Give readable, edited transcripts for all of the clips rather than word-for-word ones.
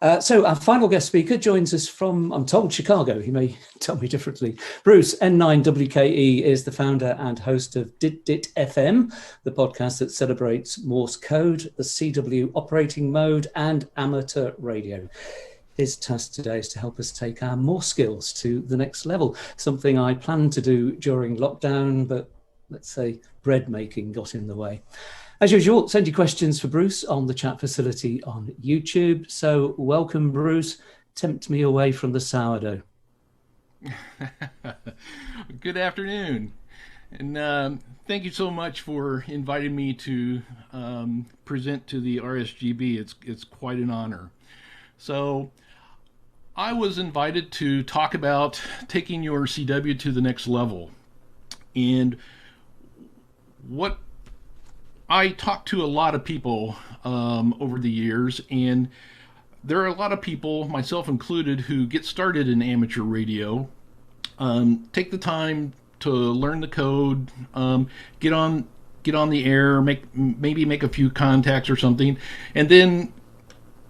So our final guest speaker joins us from, I'm told, Chicago. He may tell me differently. Bruce, N9WKE, is the founder and host of Dit Dit FM, the podcast that celebrates Morse code, the CW operating mode, and amateur radio. His task today is to help us take our Morse skills to the next level, something I planned to do during lockdown, but let's say bread making got in the way. As usual, send your questions for Bruce on the chat facility on YouTube. So welcome, Bruce. Tempt me away from the sourdough. Good afternoon. And thank you so much for inviting me to present to the RSGB. It's quite an honor. So I was invited to talk about taking your CW to the next level. And what I talked to a lot of people over the years, and there are a lot of people, myself included, who get started in amateur radio, take the time to learn the code, get on the air, maybe make a few contacts or something, and then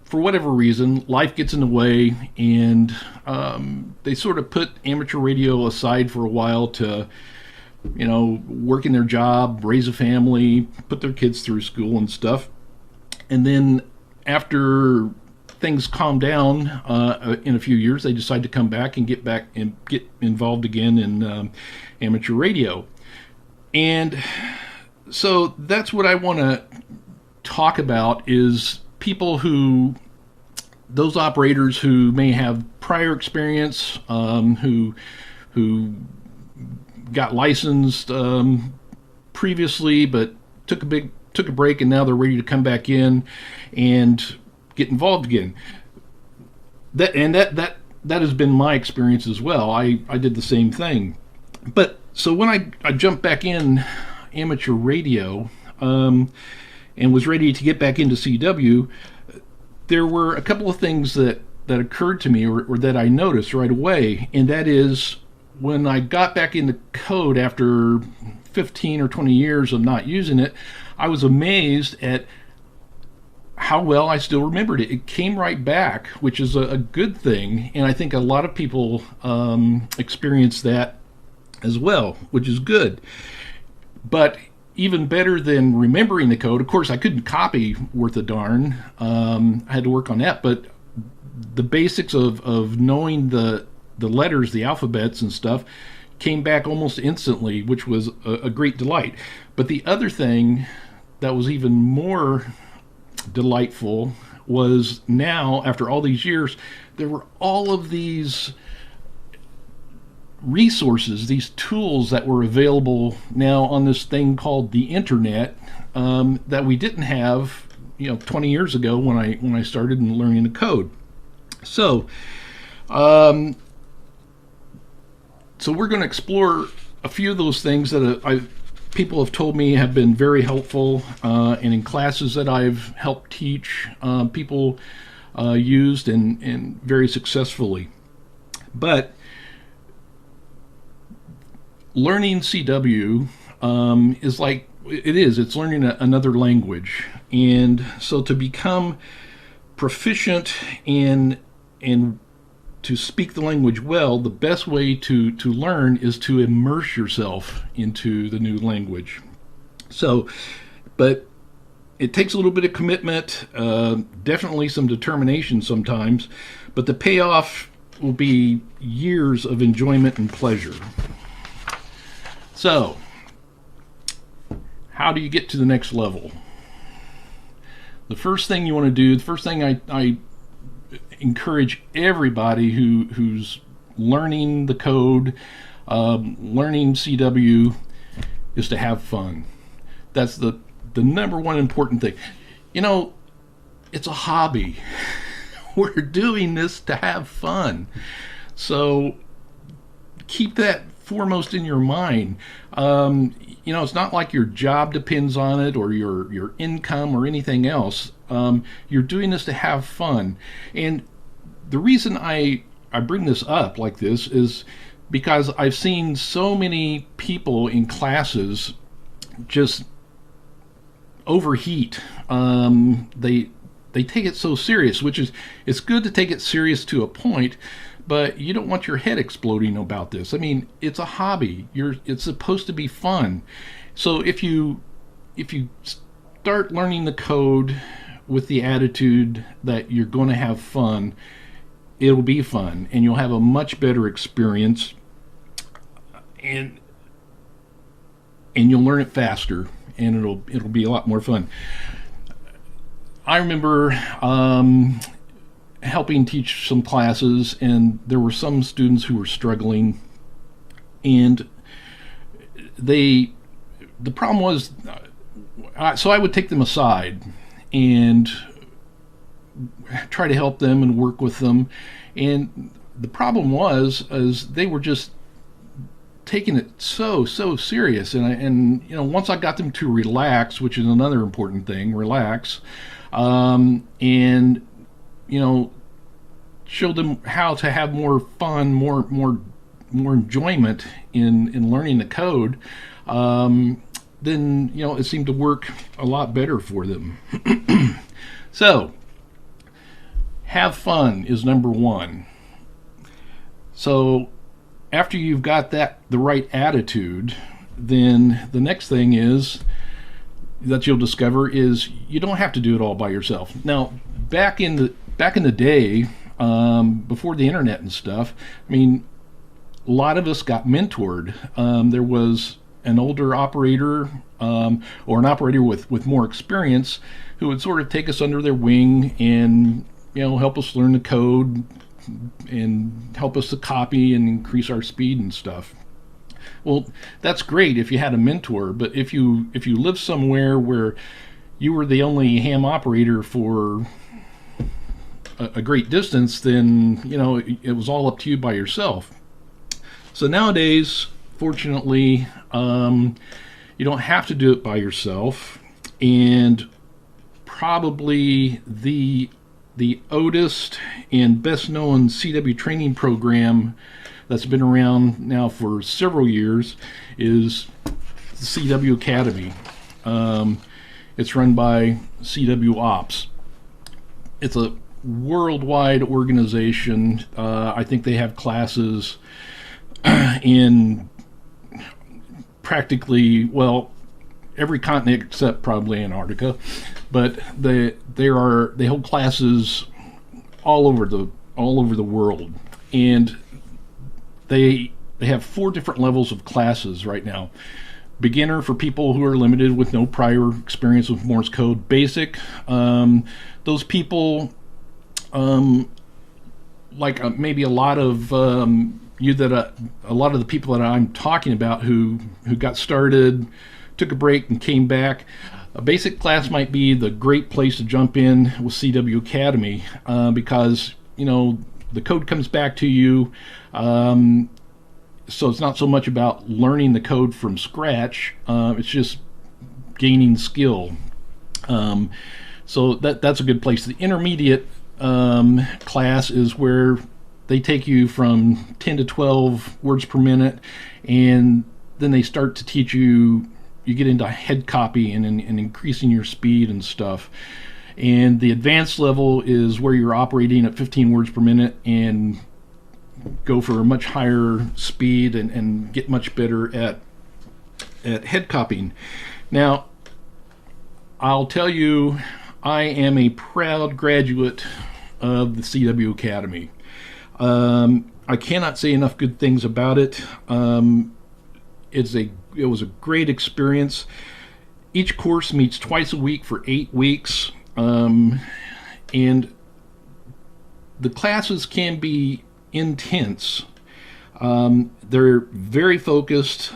for whatever reason, life gets in the way, and they sort of put amateur radio aside for a while to work in their job, raise a family, put their kids through school and stuff. And then after things calm down in a few years, they decide to come back and get involved again in amateur radio. And so that's what I want to talk about, is those operators who may have prior experience, who got licensed previously, but took a break, and now they're ready to come back in and get involved again. That has been my experience as well. I did the same thing. But so when I jumped back in amateur radio and was ready to get back into CW, there were a couple of things that occurred to me or that I noticed right away, and that is, when I got back into code after 15 or 20 years of not using it, I was amazed at how well I still remembered it. It came right back, which is a good thing, and I think a lot of people experience that as well, which is good. But even better than remembering the code, of course, I couldn't copy worth a darn. I had to work on that, but the basics of knowing the letters, the alphabets and stuff, came back almost instantly, which was a great delight. But the other thing that was even more delightful was, now, after all these years, there were all of these resources, these tools that were available now on this thing called the internet, that we didn't have 20 years ago when I started in learning the code. So we're going to explore a few of those things that people have told me have been very helpful, and in classes that I've helped teach, people used and very successfully. But learning CW is like, it's learning another language. And so to become proficient in to speak the language well, the best way to learn is to immerse yourself into the new language. So, but it takes a little bit of commitment, definitely some determination sometimes, but the payoff will be years of enjoyment and pleasure. So, how do you get to the next level? The first thing you want to do, the first thing I encourage everybody who's learning the code, learning CW, is to have fun. That's the number one important thing. It's a hobby. We're doing this to have fun. So keep that foremost in your mind. It's not like your job depends on it, or your income or anything else. You're doing this to have fun. And the reason I bring this up like this is because I've seen so many people in classes just overheat. They they take it so serious, which is, it's good to take it serious to a point, but you don't want your head exploding about this. I mean, it's a hobby. It's supposed to be fun. So if you start learning the code with the attitude that you're going to have fun, it'll be fun, and you'll have a much better experience, and you'll learn it faster, and it'll be a lot more fun. I remember helping teach some classes, and there were some students who were struggling, and the problem was, so I would take them aside and try to help them and work with them, and the problem was they were just taking it so serious, and once I got them to relax, which is another important thing, relax, and show them how to have more fun, more enjoyment in learning the code, then it seemed to work a lot better for them. So have fun is number one. So after you've got the right attitude, then the next thing is that you'll discover is you don't have to do it all by yourself. Now, back in the day, before the internet and stuff, I mean, a lot of us got mentored. There was an older operator, or an operator with more experience, who would sort of take us under their wing and help us learn the code and help us to copy and increase our speed and stuff. Well, that's great if you had a mentor, but if you live somewhere where you were the only ham operator for a great distance, then it was all up to you by yourself. So nowadays, fortunately, you don't have to do it by yourself, and probably the oldest and best known CW training program that's been around now for several years is the CW Academy. It's run by CW Ops. It's a worldwide organization. I think they have classes in practically, every continent except probably Antarctica, but they hold classes all over the world, and they have 4 different levels of classes right now. Beginner for people who are limited with no prior experience with Morse code. Basic, those people, maybe a lot of a lot of the people that I'm talking about who got started, took a break and came back. A basic class might be the great place to jump in with CW Academy, because the code comes back to you, so it's not so much about learning the code from scratch, it's just gaining skill. So that's a good place. The intermediate class is where they take you from 10 to 12 words per minute, and then they start to teach you get into head copy and increasing your speed and stuff. And the advanced level is where you're operating at 15 words per minute and go for a much higher speed and get much better at head copying. Now, I'll tell you, I am a proud graduate of the CW Academy. I cannot say enough good things about it. It was a great experience. Each course meets twice a week for 8 weeks, and the classes can be intense. They're very focused.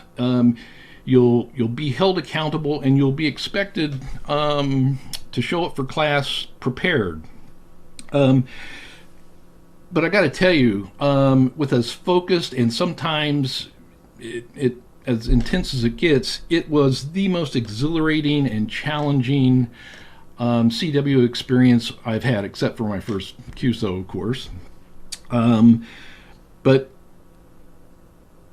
You'll be held accountable, and you'll be expected to show up for class prepared. But I got to tell you, with as focused and sometimes it as intense as it gets, it was the most exhilarating and challenging CW experience I've had, except for my first QSO course. But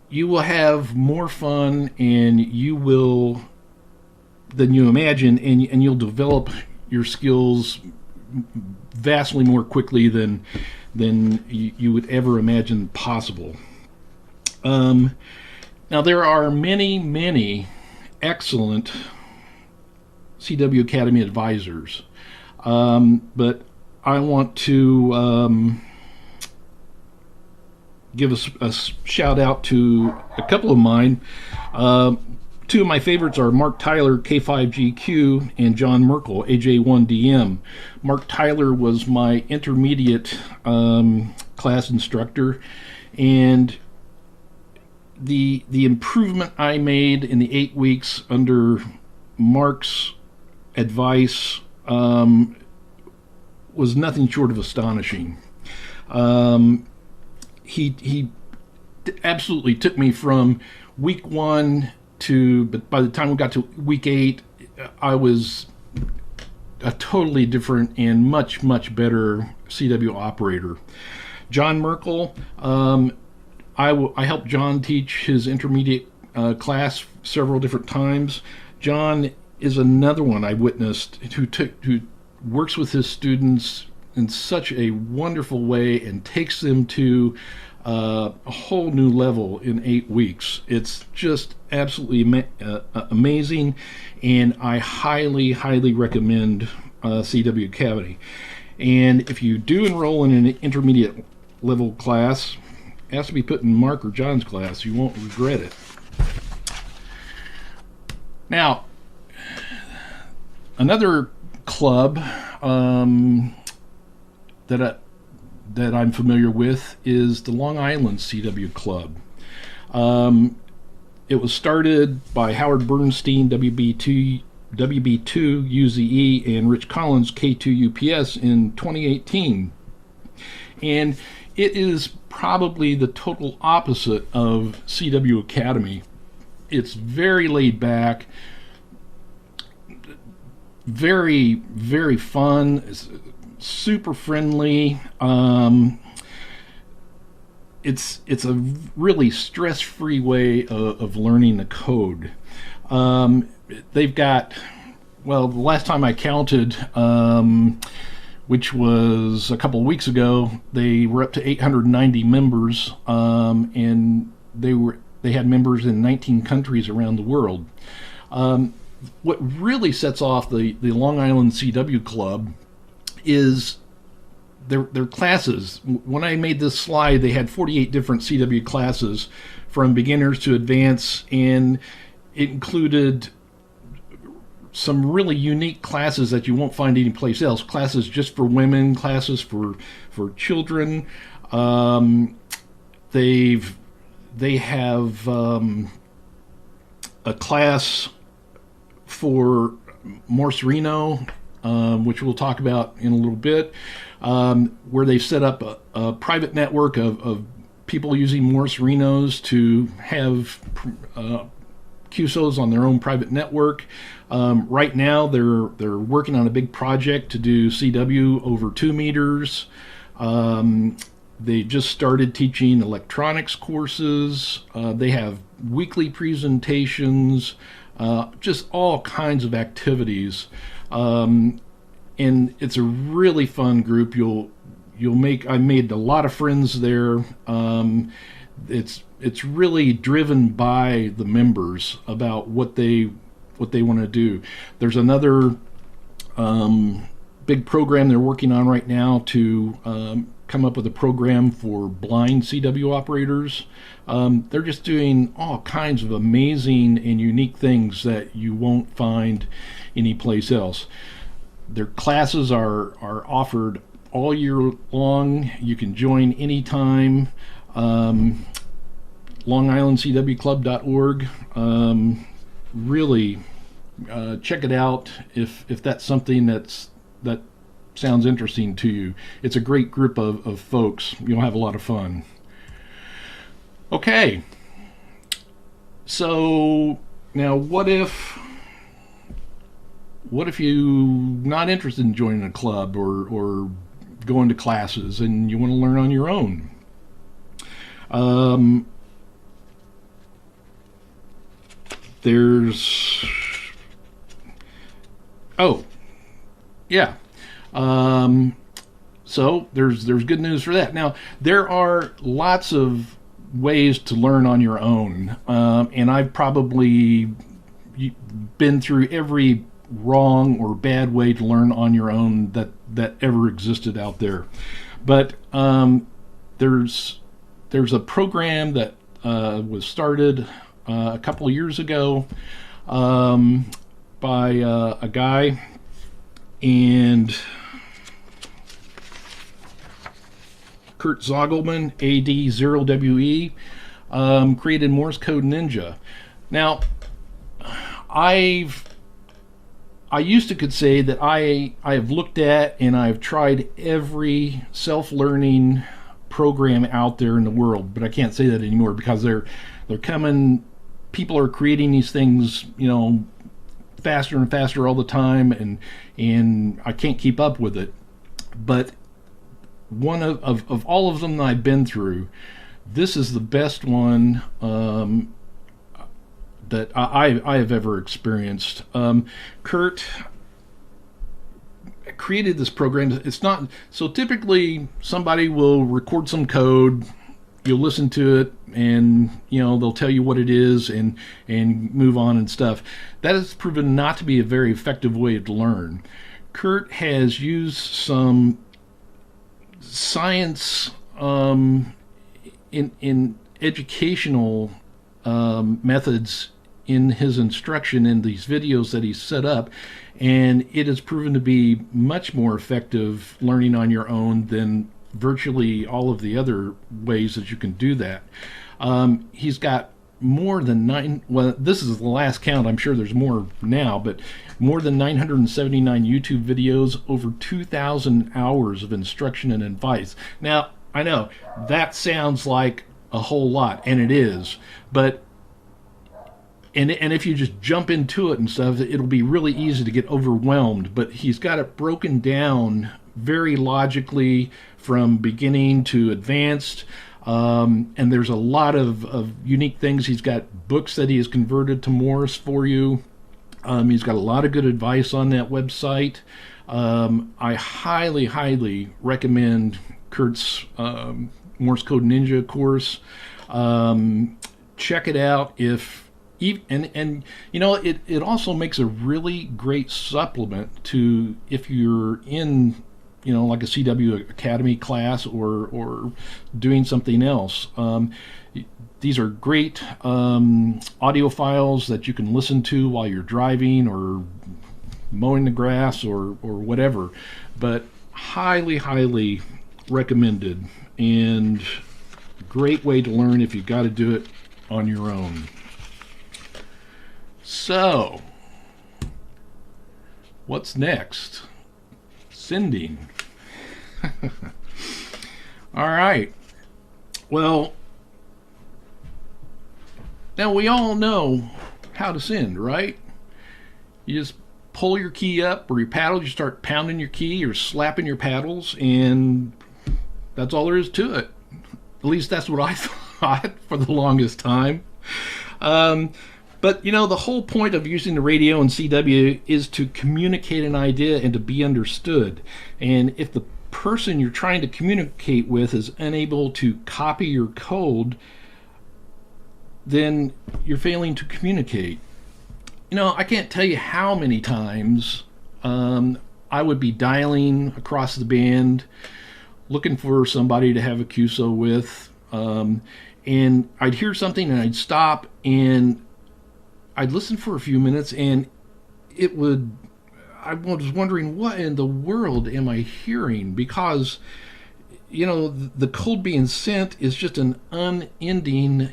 you will have more fun, and you will than you imagine, and you'll develop your skills vastly more quickly than you would ever imagine possible. Now there are many excellent CW Academy advisors, but I want to give a shout out to a couple of mine. Two of my favorites are Mark Tyler, K5GQ, and John Merkel, AJ1DM. Mark Tyler was my intermediate class instructor, and the improvement I made in the 8 weeks under Mark's advice was nothing short of astonishing. He absolutely took me from week 1 but by the time we got to week 8, I was a totally different and much better CW operator. John Merkel, I helped John teach his intermediate class several different times. John is another one I witnessed who works with his students in such a wonderful way and takes them to a whole new level in 8 weeks. It's just absolutely amazing, and I highly recommend CW Academy. And if you do enroll in an intermediate level class, it has to be put in Mark or John's class. You won't regret it. Now, another club that I'm familiar with is the Long Island CW Club. It was started by Howard Bernstein, WB2 UZE, and Rich Collins, K2 UPS in 2018. And it is probably the total opposite of CW Academy. It's very laid back, very fun, super friendly. It's a really stress-free way of learning the code. They've got, well, the last time I counted, which was a couple of weeks ago, they were up to 890 members, and they had members in 19 countries around the world. What really sets off the Long Island CW Club is their classes. When I made this slide, they had 48 different CW classes from beginners to advanced, and it included some really unique classes that you won't find anyplace else. Classes just for women, classes for children. They have a class for Morse, which we'll talk about in a little bit, where they set up a private network of people using Morse to have QSOs on their own private network. Right now, they're working on a big project to do CW over 2 meters. They just started teaching electronics courses. They have weekly presentations, just all kinds of activities. And it's a really fun group. I made a lot of friends there. It's really driven by the members about what they want to do. There's another big program they're working on right now to come up with a program for blind CW operators. They're just doing all kinds of amazing and unique things that you won't find anyplace else. Their classes are offered all year long. You can join anytime. LongIslandCWClub.org. Really check it out if that's something that sounds interesting to you. It's a great group of folks. You'll have a lot of fun. Okay, so now what if you're not interested in joining a club or going to classes and you want to learn on your own? So there's good news for that. Now, there are lots of ways to learn on your own, and I've probably been through every wrong or bad way to learn on your own that ever existed out there. But there's a program that was started a couple of years ago by a guy, and Kurt Zogelman, AD0WE, created Morse Code Ninja. Now, I used to could say that I have looked at and I've tried every self-learning program out there in the world, but I can't say that anymore because they're coming. People are creating these things, faster and faster all the time, and I can't keep up with it. But one of all of them that I've been through, this is the best one that I have ever experienced. Kurt created this program. It's not so typically somebody will record some code, you'll listen to it, and they'll tell you what it is and move on and stuff. That has proven not to be a very effective way to learn. Kurt has used some science in educational methods in his instruction in these videos that he's set up, and it has proven to be much more effective learning on your own than virtually all of the other ways that you can do that. He's got more than this is the last count, I'm sure there's more now, but more than 979 YouTube videos, over 2,000 hours of instruction and advice. Now, I know that sounds like a whole lot, and it is, but and if you just jump into it and stuff, it'll be really easy to get overwhelmed. But he's got it broken down very logically from beginning to advanced. And there's a lot of unique things. He's got books that he has converted to Morse for you. He's got a lot of good advice on that website. I highly, highly recommend Kurt's Morse Code Ninja course. Check it out it also makes a really great supplement to if you're in like a CW Academy class or doing something else. These are great audio files that you can listen to while you're driving or mowing the grass or whatever, but highly, highly recommended, and great way to learn if you've got to do it on your own. So, what's next? Sending. All right. Well, now we all know how to send, right? You just pull your key up or your paddle, you start pounding your key or slapping your paddles, and that's all there is to it. At least that's what I thought for the longest time. But the whole point of using the radio and CW is to communicate an idea and to be understood. And if the person you're trying to communicate with is unable to copy your code, then you're failing to communicate. I can't tell you how many times I would be dialing across the band looking for somebody to have a QSO with, and I'd hear something and I'd stop and I'd listen for a few minutes, and I was wondering, what in the world am I hearing? Because, the code being sent is just an unending,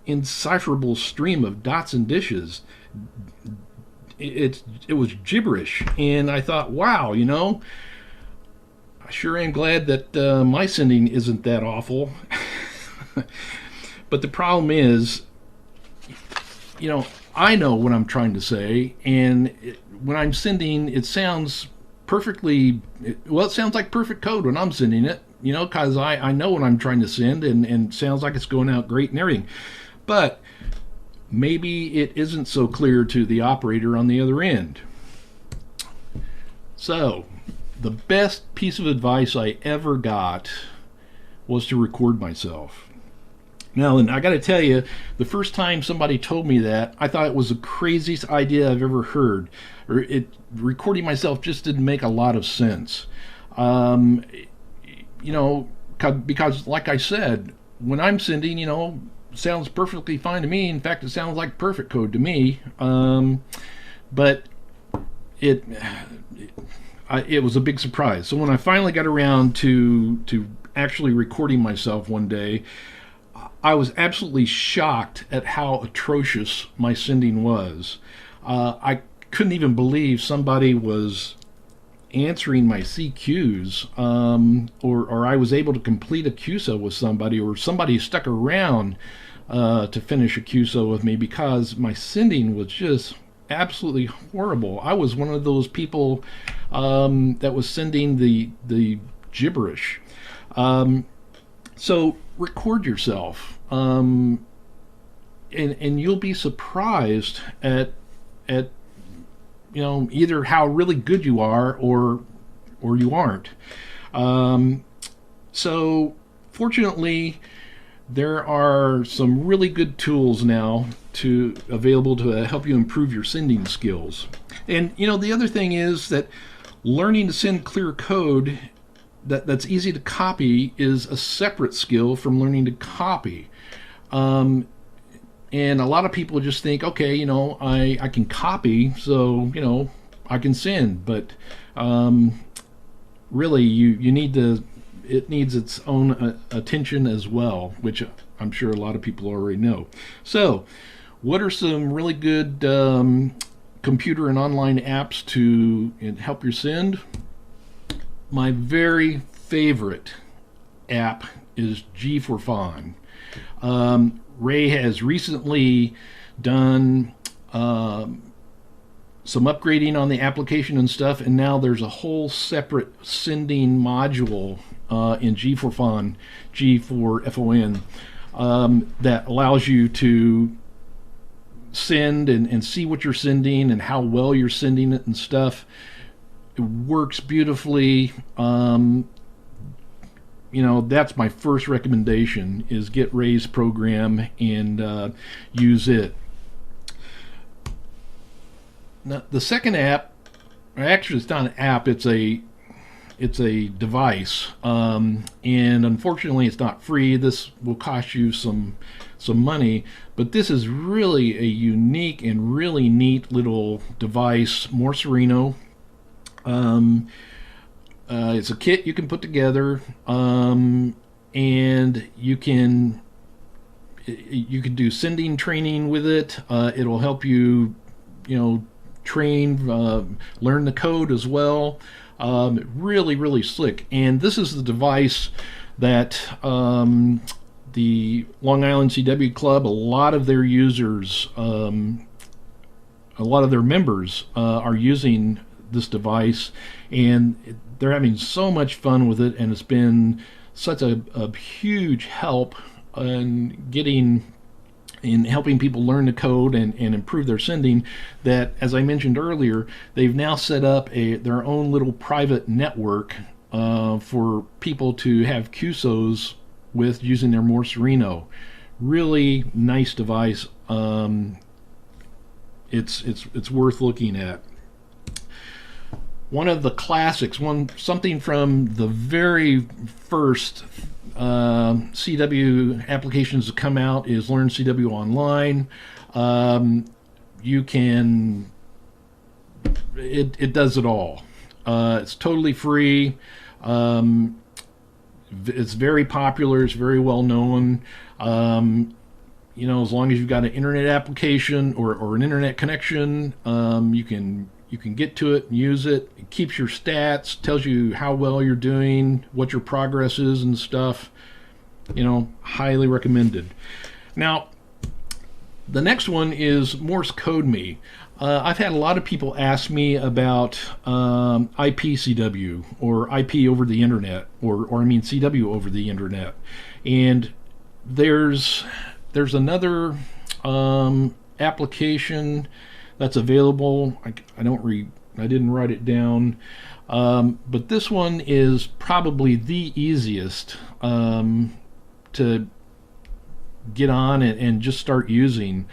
indecipherable stream of dots and dishes. It was gibberish, and I thought, wow, I sure am glad that my sending isn't that awful. But the problem is, I know what I'm trying to say, and when I'm sending, it sounds it sounds like perfect code when I'm sending it, because I know what I'm trying to send, and sounds like it's going out great and everything. But maybe it isn't so clear to the operator on the other end. So, the best piece of advice I ever got was to record myself. Now, and I got to tell you, the first time somebody told me that, I thought it was the craziest idea I've ever heard. Recording myself just didn't make a lot of sense. Because like I said, when I'm sending, sounds perfectly fine to me. In fact, it sounds like perfect code to me. But it was a big surprise. So when I finally got around to actually recording myself one day, I was absolutely shocked at how atrocious my sending was. I couldn't even believe somebody was answering my CQs, or I was able to complete a QSO with somebody, or somebody stuck around to finish a QSO with me, because my sending was just absolutely horrible. I was one of those people that was sending the gibberish. So record yourself, and you'll be surprised at either how really good you are or you aren't. So fortunately, there are some really good tools now available to help you improve your sending skills. And the other thing is that learning to send clear code that's easy to copy is a separate skill from learning to copy. And a lot of people just think, okay, I can copy, so I can send. But really, it needs its own attention as well, which I'm sure a lot of people already know. So, what are some really good computer and online apps to help your send? My very favorite app is G4Fon. Ray has recently done some upgrading on the application and stuff, and now there's a whole separate sending module in G4Fon, G4Fon, that allows you to send and see what you're sending and how well you're sending it and stuff. It works beautifully. That's my first recommendation, is get Ray's program and use it. Now, the second app, actually it's not an app, it's a device, and unfortunately it's not free. This will cost you some money, but this is really a unique and really neat little device, Morse. It's a kit you can put together, and you can do sending training with it. It'll help you, train, learn the code as well. Really, really slick. And this is the device that the Long Island CW Club, a lot of their users, a lot of their members are using this device, and they're having so much fun with it, and it's been such a huge help in helping people learn the code and improve their sending, that, as I mentioned earlier, they've now set up their own little private network for people to have QSOs with using their Morse. Really nice device. It's worth looking at. One of the classics, something from the very first CW applications to come out, is Learn CW Online. It does it all. It's totally free. It's very popular. It's very well known. As long as you've got an internet application or an internet connection, you can get to it and use it. It keeps your stats, tells you how well you're doing, what your progress is and stuff. Highly recommended. Now, the next one is Morse Code Me. I've had a lot of people ask me about IPCW, or IP over the internet, or CW over the internet. And there's another application that's available. I don't I didn't write it down. But this one is probably the easiest to get on and just start using.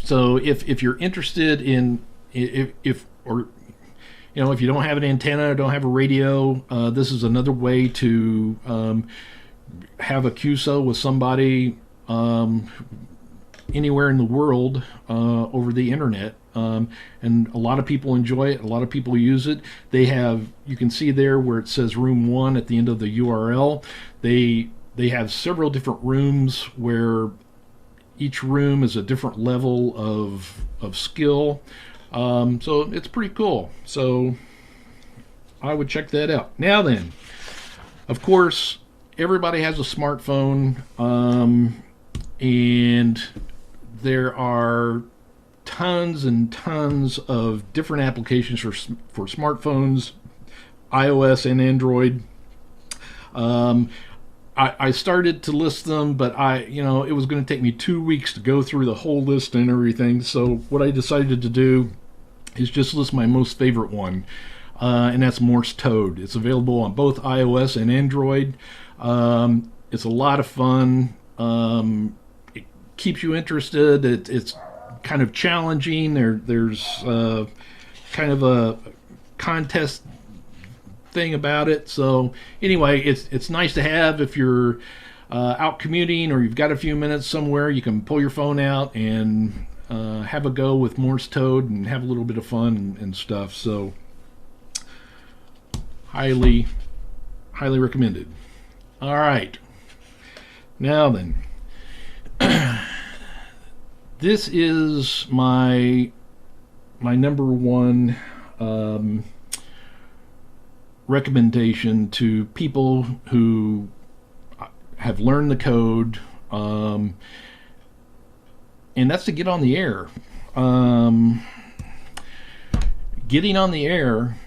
So if you're interested in if you don't have an antenna or don't have a radio, this is another way to have a QSO with somebody anywhere in the world over the internet. And a lot of people enjoy it. A lot of people use it. You can see there where it says room 1 at the end of the URL. They have several different rooms where each room is a different level of skill. So it's pretty cool. So I would check that out. Now then, of course, everybody has a smartphone, and there are tons and tons of different applications for smartphones, iOS and Android. I started to list them, but it was going to take me 2 weeks to go through the whole list and everything. So what I decided to do is just list my most favorite one, and that's Morse Toad. It's available on both iOS and Android. It's a lot of fun. It keeps you interested. It's kind of challenging. There's kind of a contest thing about it. So anyway, it's nice to have if you're out commuting or you've got a few minutes somewhere. You can pull your phone out and have a go with Morse Toad and have a little bit of fun and stuff. So highly recommended. All right, now then, this is my number one recommendation to people who have learned the code, and that's to get on the air. Getting on the air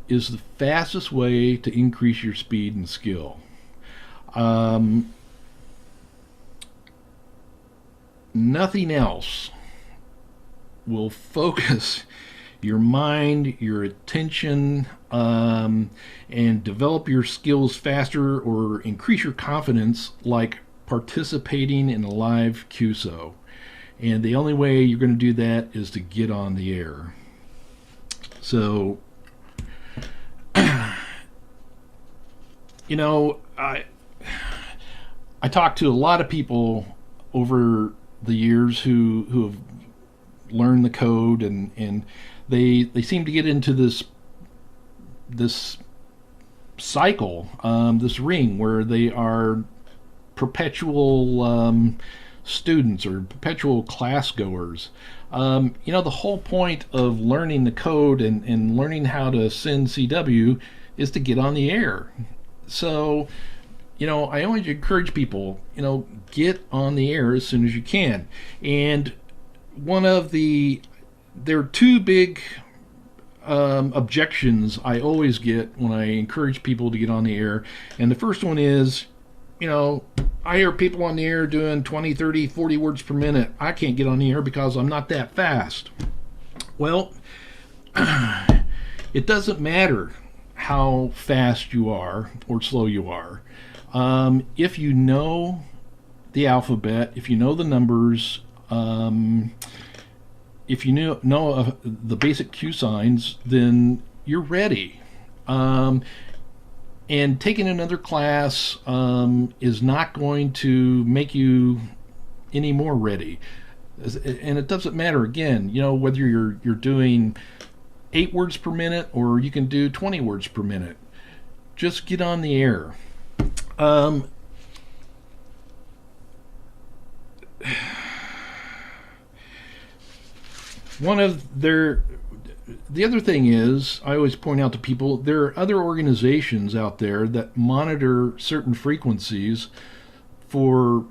is the fastest way to increase your speed and skill. Nothing else will focus your mind, your attention, and develop your skills faster or increase your confidence like participating in a live QSO. And the only way you're going to do that is to get on the air. So, I talked to a lot of people over the years who have learned the code, and they seem to get into this cycle, this ring where they are perpetual students or perpetual class goers. The whole point of learning the code and learning how to send CW is to get on the air. So, I always encourage people, get on the air as soon as you can. And there are two big objections I always get when I encourage people to get on the air. And the first one is, I hear people on the air doing 20, 30, 40 words per minute. I can't get on the air because I'm not that fast. Well, it doesn't matter how fast you are or slow you are. If you know the alphabet, if you know the numbers, if you know the basic Q signs, then you're ready. And taking another class is not going to make you any more ready. And it doesn't matter, again, whether you're doing 8 words per minute or you can do 20 words per minute. Just get on the air. The other thing is, I always point out to people, there are other organizations out there that monitor certain frequencies for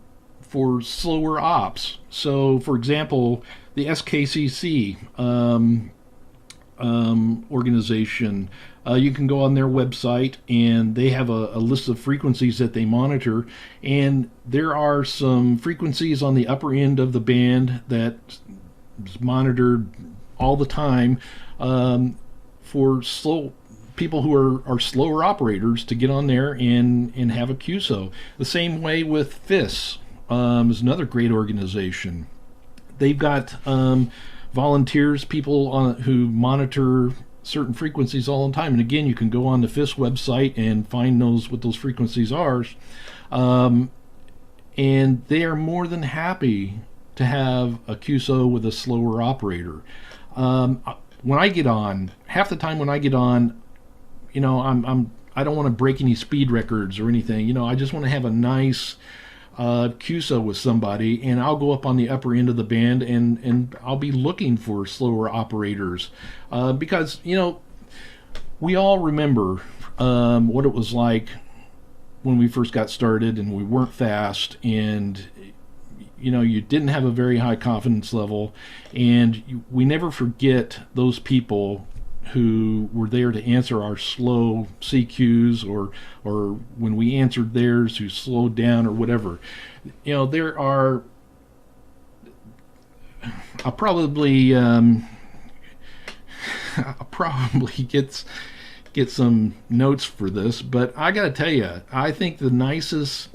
slower ops. So, for example, the SKCC organization, you can go on their website and they have a list of frequencies that they monitor, and there are some frequencies on the upper end of the band that is monitored all the time for people who are slower operators to get on there and have a QSO. The same way with FIS is another great organization. They've got volunteers, people who monitor certain frequencies all the time. And again, you can go on the FIS website and find what those frequencies are. And they are more than happy to have a QSO with a slower operator. When I get on, half the time when I get on, I don't want to break any speed records or anything. I just want to have a nice QSO with somebody, and I'll go up on the upper end of the band and I'll be looking for slower operators because we all remember what it was like when we first got started and we weren't fast, and you didn't have a very high confidence level, and we never forget those people who were there to answer our slow CQs or when we answered theirs who slowed down or whatever. There are I'll probably get some notes for this, but I gotta tell you, I think the nicest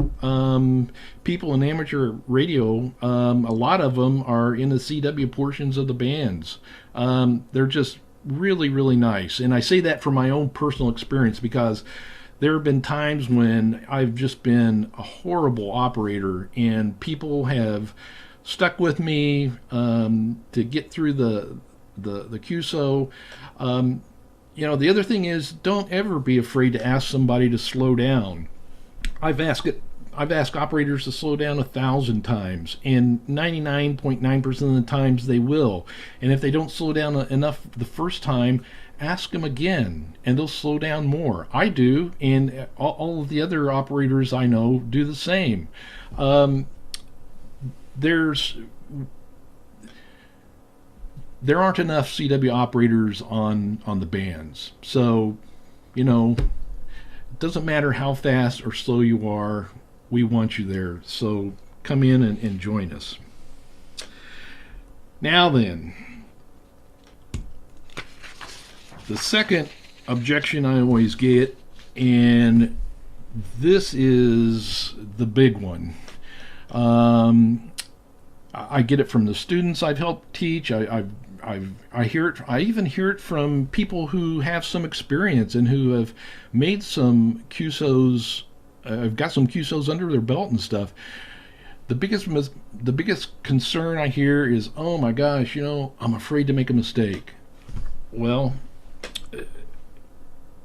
people in amateur radio, a lot of them are in the CW portions of the bands. They're just really, really nice. And I say that from my own personal experience because there have been times when I've just been a horrible operator and people have stuck with me to get through the QSO. The other thing is, don't ever be afraid to ask somebody to slow down. I've asked operators to slow down 1,000 times, and 99.9% of the times they will. And if they don't slow down enough the first time, ask them again, and they'll slow down more. I do, and all of the other operators I know do the same. There aren't enough CW operators on the bands, so it doesn't matter how fast or slow you are. We want you there, so come in and join us. Now then, the second objection I always get, and this is the big one. I get it from the students I've helped teach. I hear it. I even hear it from people who have some experience and who have made some QSOs. I've got some QSOs under their belt and stuff. The biggest concern I hear is, oh my gosh, I'm afraid to make a mistake. Well,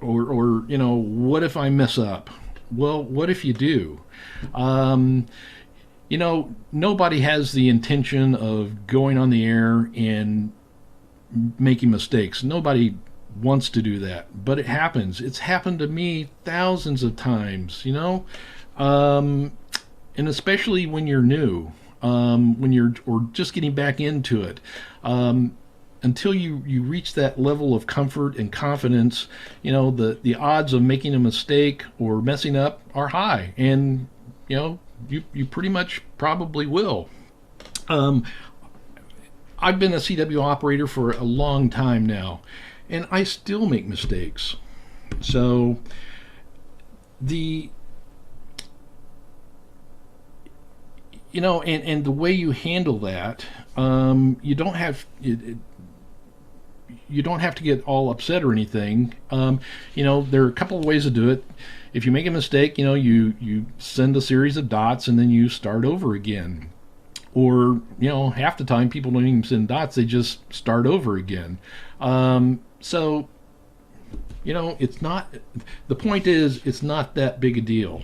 or what if I mess up? Well, what if you do? Nobody has the intention of going on the air and making mistakes. Nobody wants to do that, but it happens. It's happened to me thousands of times, and especially when you're new, or just getting back into it. Until you reach that level of comfort and confidence, the odds of making a mistake or messing up are high, and you pretty much probably will. I've been a CW operator for a long time now, and I still make mistakes. So and the way you handle that, you don't have to get all upset or anything. There are a couple of ways to do it. If you make a mistake, you send a series of dots and then you start over again. Or, half the time people don't even send dots, they just start over again. So, it's not, the point is, it's not that big a deal.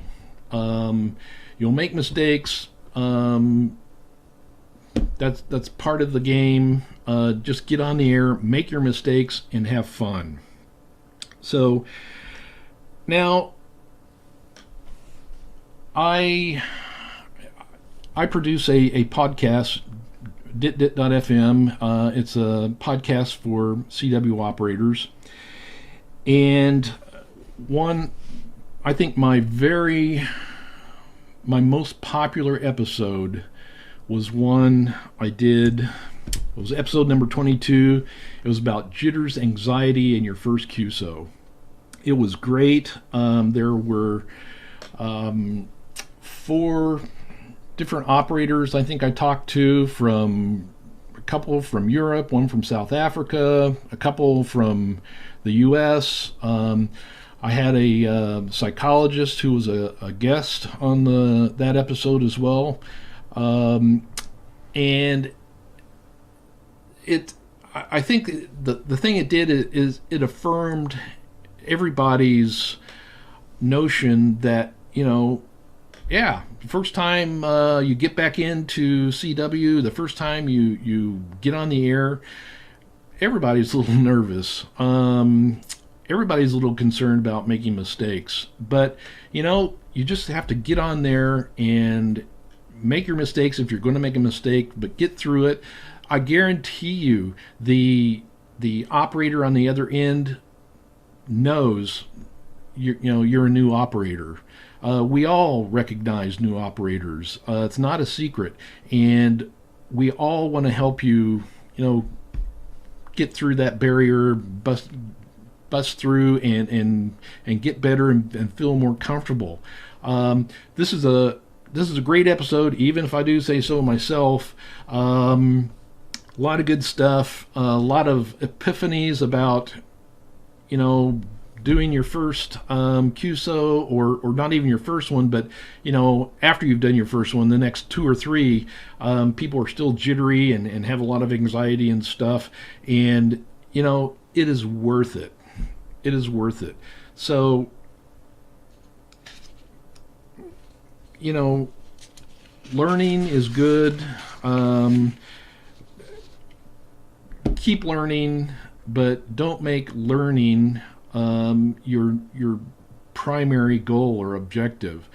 You'll make mistakes. That's part of the game. Just get on the air, make your mistakes, and have fun. So, now, I produce a podcast, Dit Dit FM. It's a podcast for CW operators. And I think my most popular episode was one I did It was episode number 22. It was about jitters, anxiety, and your first QSO. It was great. There were 4 different operators I think I talked to, from a couple from Europe, one from South Africa, a couple from the US. I had a psychologist who was a guest on that episode as well. And I think the thing it did is it affirmed everybody's notion that, the first time you get back into CW, the first time you get on the air, everybody's a little nervous. Everybody's a little concerned about making mistakes. But, you just have to get on there and make your mistakes if you're going to make a mistake, but get through it. I guarantee you the operator on the other end knows you're a new operator. We all recognize new operators. It's not a secret, and we all want to help you, get through that barrier, bust through, and get better and feel more comfortable. This is a great episode, even if I do say so myself. A lot of good stuff, a lot of epiphanies about, doing your first QSO, or not even your first one, but, after you've done your first one, the next 2 or 3, people are still jittery and have a lot of anxiety and stuff. And, it is worth it. It is worth it. So, learning is good. Keep learning, but don't make learning your primary goal or objective.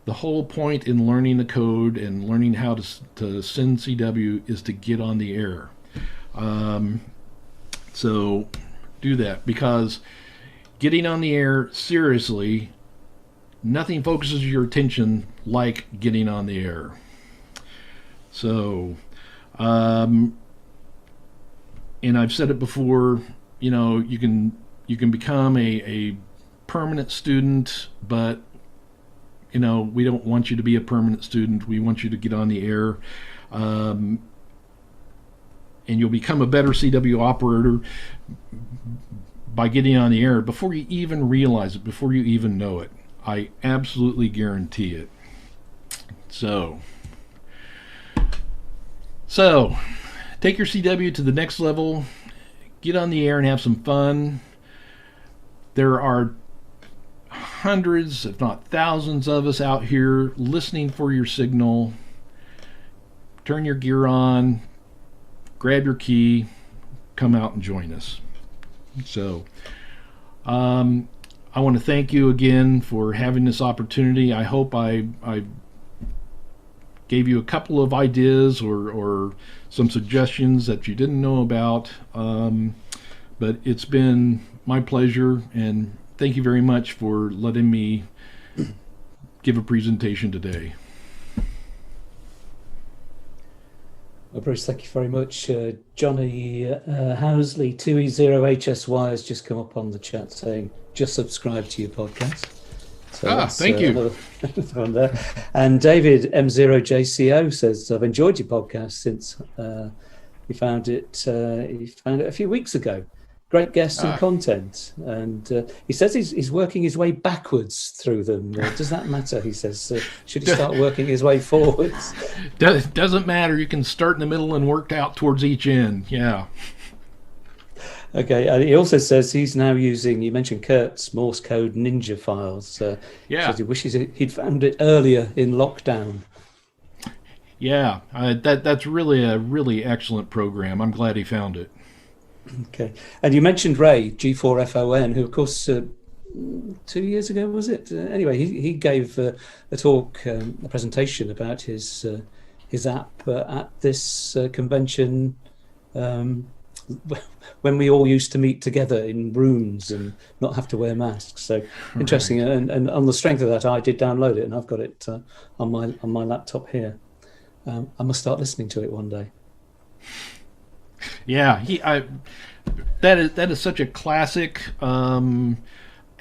The whole point in learning the code and learning how to send CW is to get on the air. So do that, because getting on the air, seriously, nothing focuses your attention like getting on the air. So, and I've said it before, you can become a permanent student, but we don't want you to be a permanent student. We want you to get on the air, and you'll become a better CW operator by getting on the air before you even realize it, before you even know it. I absolutely guarantee it. So take your CW to the next level. Get on the air and have some fun. There are hundreds, if not thousands, of us out here listening for your signal. Turn your gear on, grab your key, come out and join us. So, I want to thank you again for having this opportunity. I hope I gave you a couple of ideas or some suggestions that you didn't know about. But it's been my pleasure, and thank you very much for letting me give a presentation today. Well, Bruce, thank you very much. Johnny Housley, 2E0HSY, has just come up on the chat saying, just subscribe to your podcast. So thank you. One there. And David M0JCO says, I've enjoyed your podcast since he found it a few weeks ago. Great guests and content. And he says he's working his way backwards through them. Does that matter? He says, should he start working his way forwards? Doesn't matter. You can start in the middle and work out towards each end. Yeah. Okay. And he also says he's now using, you mentioned Kurt's Morse code ninja files. Yeah. Says he wishes he'd found it earlier in lockdown. Yeah. That's really a really excellent program. I'm glad he found it. Okay. And you mentioned Ray, G4FON, who, of course, 2 years ago, was it? Anyway, he gave a talk, a presentation about his app at this convention when we all used to meet together in rooms and not have to wear masks. So interesting. Right. And on the strength of that, I did download it, and I've got it on my laptop here. I must start listening to it one day. Yeah, that is such a classic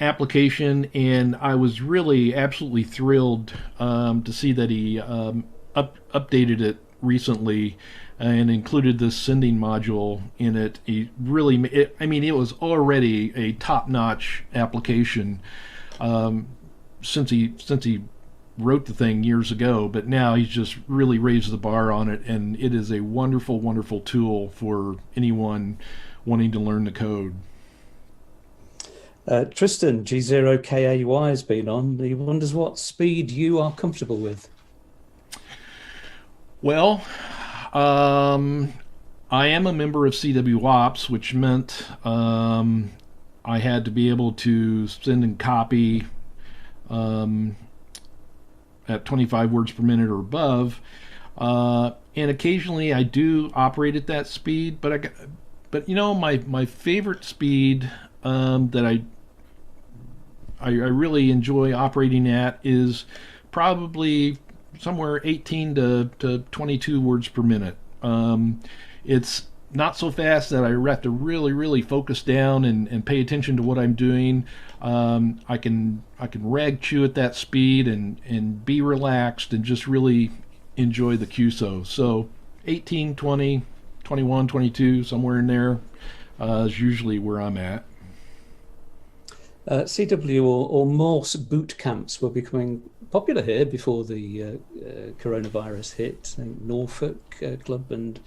application, and I was really absolutely thrilled to see that he updated it recently and included this sending module in it. He really, I mean, it was already a top-notch application since he wrote the thing years ago, but now he's just really raised the bar on it, and it is a wonderful, wonderful tool for anyone wanting to learn the code. Tristan, G0KAY has been on. He wonders what speed you are comfortable with. Well, I am a member of CWOps, which meant I had to be able to send and copy at 25 words per minute or above. And occasionally I do operate at that speed, but my favorite speed that I really enjoy operating at is probably somewhere 18 to 22 words per minute. It's not so fast that I have to really, really focus down and pay attention to what I'm doing. I can rag chew at that speed and be relaxed and just really enjoy the QSO. So 18, 20, 21, 22, somewhere in there is usually where I'm at. CW or Morse boot camps were becoming popular here before the coronavirus hit. I think Norfolk Club and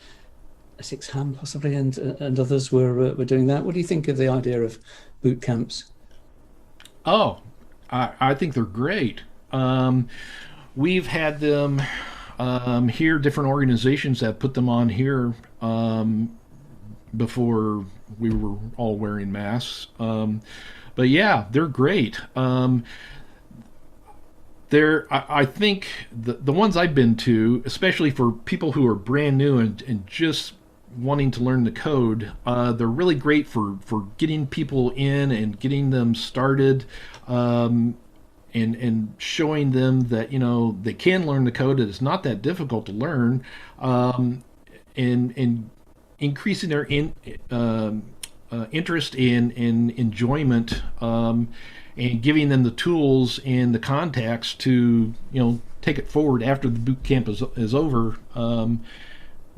Essex Ham possibly and others were doing that. What do you think of the idea of boot camps? Oh, I think they're great. We've had them here. Different organizations have put them on here before we were all wearing masks. But yeah, they're great. I think the ones I've been to, especially for people who are brand new and just wanting to learn the code, they're really great for getting people in and getting them started, and showing them that they can learn the code. That it's not that difficult to learn, and increasing their interest in enjoyment, and giving them the tools and the contacts to take it forward after the boot camp is over,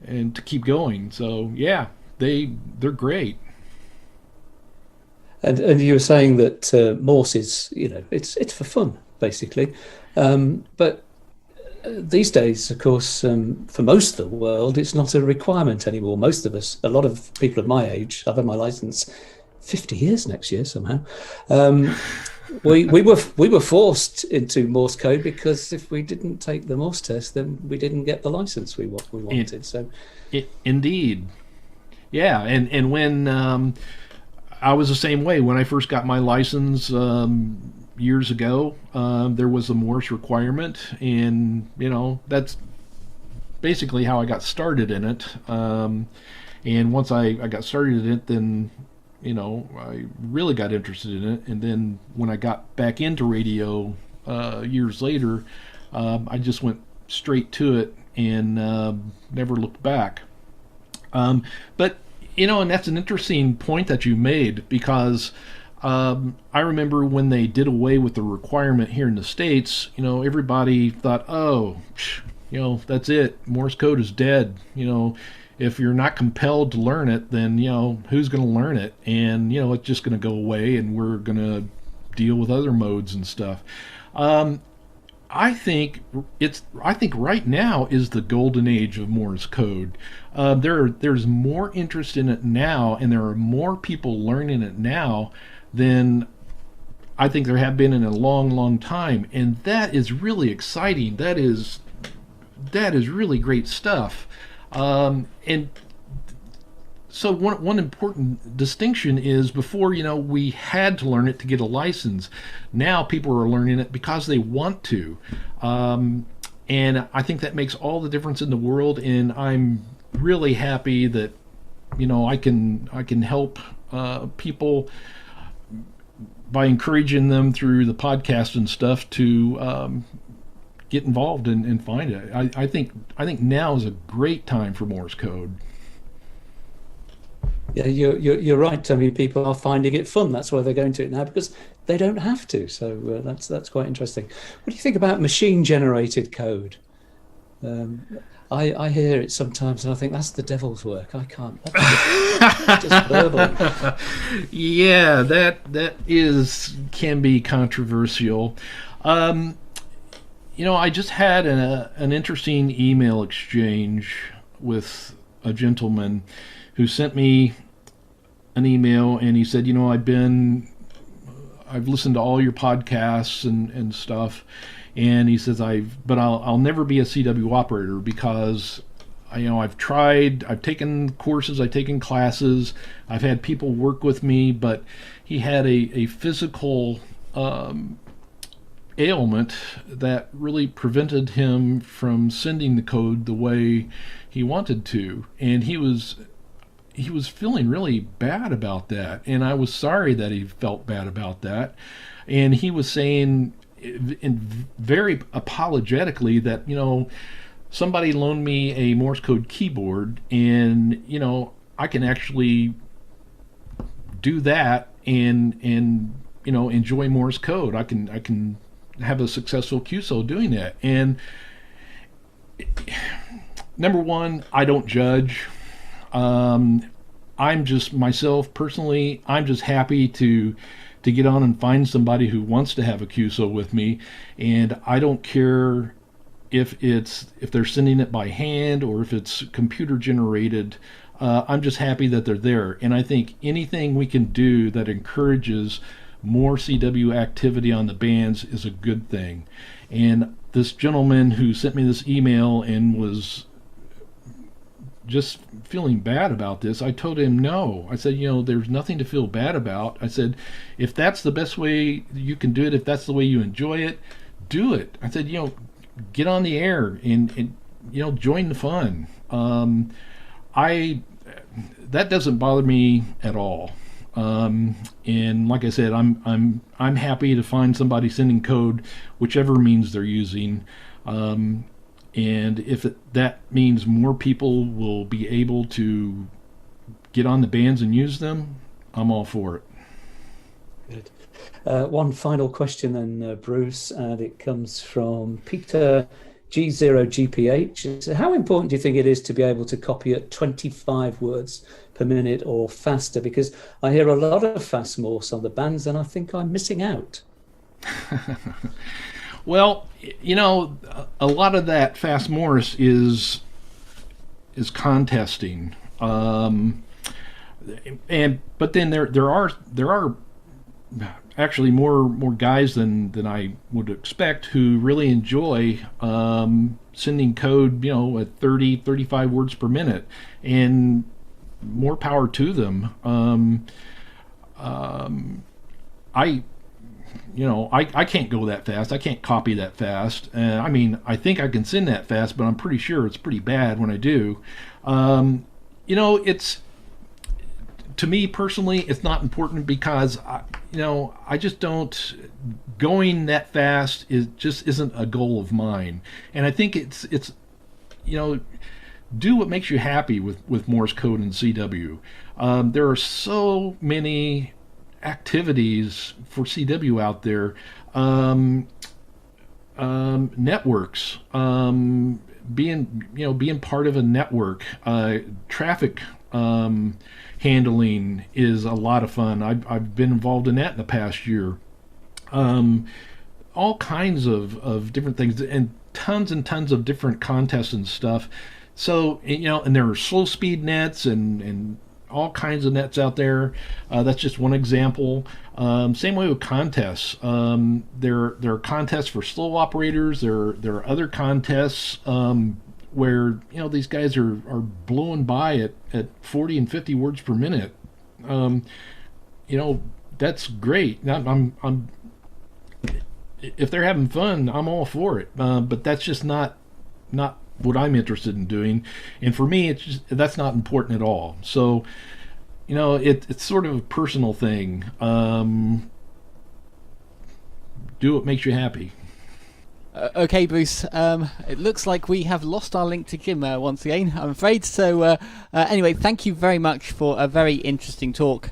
and to keep going. So yeah, they're great. And you were saying that Morse is it's for fun basically, but these days, of course, for most of the world, it's not a requirement anymore. Most of us, a lot of people of my age, I've had my license 50 years next year somehow. We were forced into Morse code because if we didn't take the Morse test, then we didn't get the license we wanted. Indeed, yeah. And when I was the same way when I first got my license years ago, there was a Morse requirement, and that's basically how I got started in it. And once I got started in it, then I really got interested in it. And then when I got back into radio years later, I just went straight to it and never looked back. But and that's an interesting point that you made, because I remember when they did away with the requirement here in the States, everybody thought, oh, that's it. Morse code is dead. If you're not compelled to learn it, then, who's going to learn it? And, it's just going to go away, and we're going to deal with other modes and stuff. I think right now is the golden age of Morse code. There's more interest in it now, and there are more people learning it now than I think there have been in a long, long time, and that is really exciting. That is really great stuff. And so one important distinction is before, we had to learn it to get a license. Now people are learning it because they want to. And I think that makes all the difference in the world. And I'm really happy that, I can help people by encouraging them through the podcast and stuff to get involved and find it. I think now is a great time for Morse code. Yeah, you're right. I mean, people are finding it fun. That's why they're going to it now, because they don't have to. So that's quite interesting. What do you think about machine generated code? Um, I hear it sometimes, and I think that's the devil's work. I can't. That's just verbal. Yeah, that is can be controversial. Um, I just had an interesting email exchange with a gentleman who sent me an email, and he said, I've listened to all your podcasts and stuff, and he says but I'll never be a CW operator because I've taken courses, I've taken classes, I've had people work with me, but he had a physical ailment that really prevented him from sending the code the way he wanted to, and he was feeling really bad about that, and I was sorry that he felt bad about that. And he was saying, very apologetically, that somebody loaned me a Morse code keyboard, and I can actually do that and enjoy Morse code. I can have a successful QSO doing that. And number one, I don't judge. I'm just myself personally. I'm just happy to get on and find somebody who wants to have a QSO with me, and I don't care if they're sending it by hand or if it's computer generated. I'm just happy that they're there, and I think anything we can do that encourages more CW activity on the bands is a good thing. And this gentleman who sent me this email and was just feeling bad about this, I told him no. I said, there's nothing to feel bad about. I said, if that's the best way you can do it, if that's the way you enjoy it, do it. I said, get on the air and join the fun. That doesn't bother me at all. And like I said, I'm happy to find somebody sending code, whichever means they're using. And if that means more people will be able to get on the bands and use them, I'm all for it. Good. One final question then, Bruce, and it comes from Peter G0GPH. So how important do you think it is to be able to copy at 25 words per minute or faster? Because I hear a lot of fast Morse on the bands, and I think I'm missing out. Well, a lot of that fast Morse is contesting, but then there are actually more guys than I would expect who really enjoy sending code, at 35 words per minute, and more power to them. I can't go that fast. I can't copy that fast. I think I can send that fast, but I'm pretty sure it's pretty bad when I do. It's, to me personally, it's not important because I just don't, going that fast isn't a goal of mine. And I think it's do what makes you happy with Morse code and CW. There are so many activities for CW out there, networks, being part of a network, traffic handling is a lot of fun. I've been involved in that in the past year. All kinds of different things, and tons of different contests and stuff. So and there are slow speed nets and all kinds of nets out there. That's just one example. Same way with contests. There are contests for slow operators. There are other contests where these guys are blowing by at 40 and 50 words per minute. That's great. I'm if they're having fun, I'm all for it. But that's just not what I'm interested in doing, and for me, that's not important at all. So, it's sort of a personal thing. Do what makes you happy. Okay, Bruce. It looks like we have lost our link to Jim once again, I'm afraid. So anyway, thank you very much for a very interesting talk.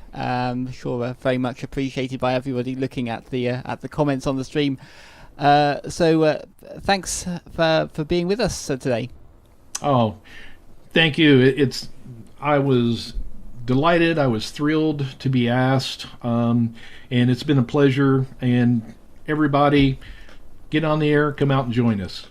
Sure, very much appreciated by everybody looking at the comments on the stream. So thanks for being with us today. Oh, thank you. I was delighted. I was thrilled to be asked, and it's been a pleasure. And everybody, get on the air, come out and join us.